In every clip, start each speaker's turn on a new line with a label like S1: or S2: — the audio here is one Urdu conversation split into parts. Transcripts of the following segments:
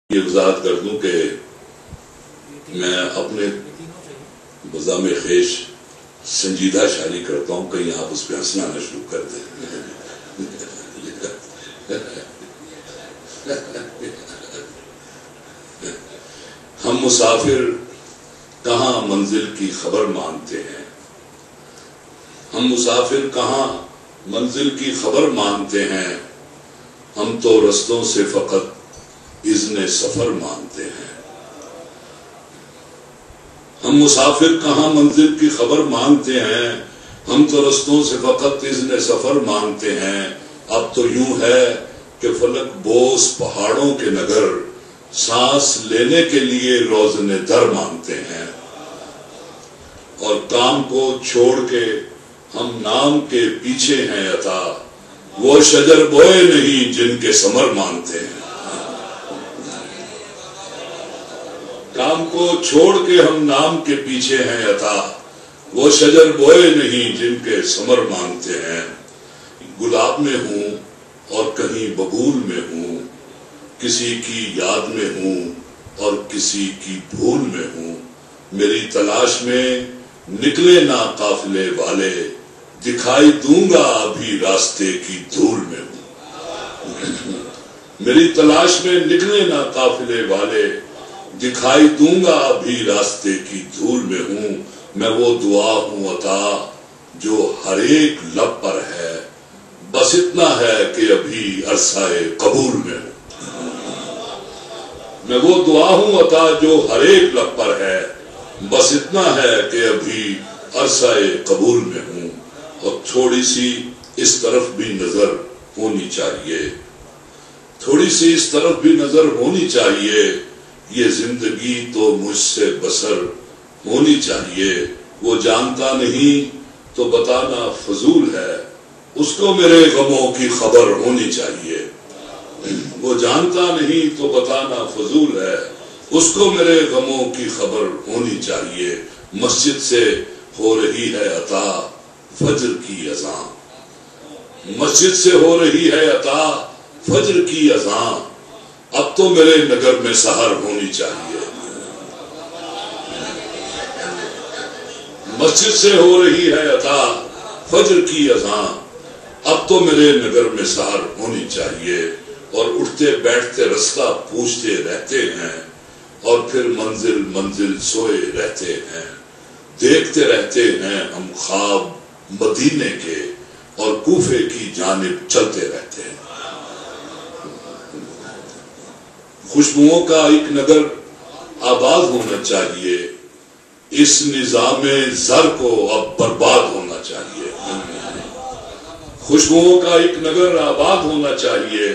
S1: یہ وضاحت کر دوں کہ میں اپنے بزام خیش سنجیدہ شاعری کرتا ہوں، کہیں آپ اس پہ ہنسنا نہ شروع کر دیں۔ ہم مسافر کہاں منزل کی خبر مانتے ہیں، ہم مسافر کہاں منزل کی خبر مانتے ہیں، ہم تو رستوں سے فقط اذن سفر مانتے ہیں۔ ہم مسافر کہاں منزل کی خبر مانتے ہیں، ہم تو رستوں سے فقط اذن سفر مانتے ہیں۔ اب تو یوں ہے کہ فلک بوس پہاڑوں کے نگر سانس لینے کے لیے روزن در مانتے ہیں، اور کام کو چھوڑ کے ہم نام کے پیچھے ہیں عطا، وہ شجر بوئے نہیں جن کے ثمر مانتے ہیں۔ کام کو چھوڑ کے ہم نام کے پیچھے ہیں عطا، وہ شجر بوئے نہیں جن کے ثمر مانتے ہیں۔ گلاب میں ہوں اور کہیں ببول میں ہوں، کسی کی یاد میں ہوں اور کسی کی بھول میں ہوں، میری تلاش میں نکلے نہ قافلے والے، دکھائی دوں گا ابھی راستے کی دھول میں ہوں۔ میری تلاش میں نکلے نہ قافلے والے، دکھائی دوں گا ابھی راستے کی دھول میں ہوں۔ میں وہ دعا ہوں عطا جو ہر ایک لب پر ہے، بس اتنا ہے کہ ابھی عرصہ قبول میں ہوں۔ میں وہ دعا ہوں عطا جو ہر ایک لب پر ہے، بس اتنا ہے کہ ابھی عرصہ قبول میں ہوں۔ اور تھوڑی سی اس طرف بھی نظر ہونی چاہیے، تھوڑی سی اس طرف بھی نظر ہونی چاہیے، یہ زندگی تو مجھ سے بسر ہونی چاہیے۔ وہ جانتا نہیں تو بتانا فضول ہے، اس کو میرے غموں کی خبر ہونی چاہیے۔ وہ جانتا نہیں تو بتانا فضول ہے، اس کو میرے غموں کی خبر ہونی چاہیے۔ مسجد سے ہو رہی ہے عطا فجر کی اذان، مسجد سے ہو رہی ہے عطا فجر کی اذان، اب تو میرے نگر میں سحر ہونی چاہیے۔ مسجد سے ہو رہی ہے عطا فجر کی اذان، اب تو میرے نگر میں سحر ہونی چاہیے۔ اور اٹھتے بیٹھتے رستہ پوچھتے رہتے ہیں، اور پھر منزل منزل سوئے رہتے ہیں، دیکھتے رہتے ہیں ہم خواب مدینے کے، اور کوفے کی جانب چلتے رہتے ہیں۔ خوشبوؤں کا ایک نگر آباد ہونا چاہیے، اس نظام زر کو اب برباد ہونا چاہیے۔ خوشبوؤں کا ایک نگر آباد ہونا چاہیے،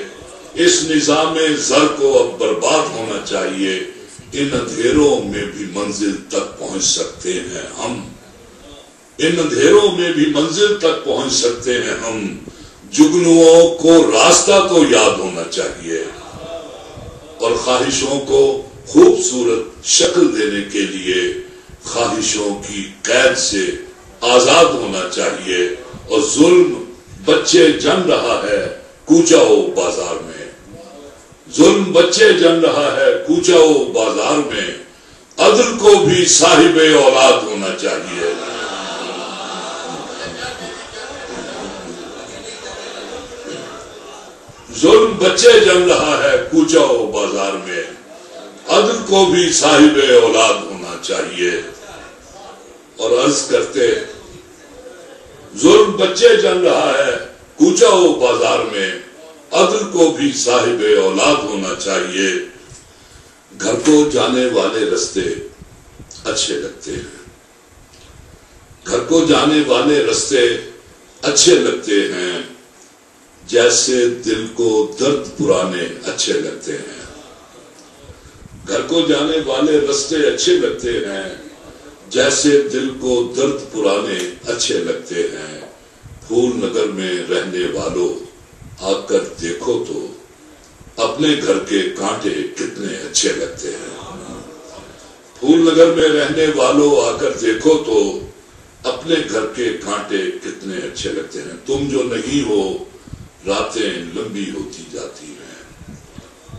S1: اس نظام زر کو اب برباد ہونا چاہیے۔ ان اندھیروں میں بھی منزل تک پہنچ سکتے ہیں ہم، ان اندھیروں میں بھی منزل تک پہنچ سکتے ہیں ہم، جگنوؤں کو راستہ تو یاد ہونا چاہیے، اور خواہشوں کو خوبصورت شکل دینے کے لیے خواہشوں کی قید سے آزاد ہونا چاہیے۔ اور ظلم بچے جن رہا ہے کوچاؤ بازار میں، ظلم بچے جن رہا ہے کوچاؤ بازار میں، عدل کو بھی صاحب اولاد ہونا چاہیے۔ ظلم بچے جن رہا ہے کوچاؤ بازار میں، عدل کو بھی صاحب اولاد ہونا چاہیے۔ اور عرض کرتے ظلم بچے جن رہا ہے کوچاؤ بازار میں، عدل کو بھی صاحب اولاد ہونا چاہیے۔ گھر کو جانے والے رستے اچھے لگتے ہیں، گھر کو جانے والے رستے اچھے لگتے ہیں، جیسے دل کو درد پرانے اچھے لگتے ہیں۔ گھر کو جانے والے رستے اچھے لگتے ہیں، جیسے دل کو درد پرانے اچھے لگتے ہیں۔ پھول نگر میں رہنے والوں آ کر دیکھو تو اپنے گھر کے کانٹے کتنے اچھے لگتے ہیں۔ پھول نگر میں رہنے والوں آ کر دیکھو تو اپنے گھر کے کانٹے کتنے اچھے لگتے ہیں۔ تم جو نہیں ہو راتیں لمبی ہوتی جاتی ہیں،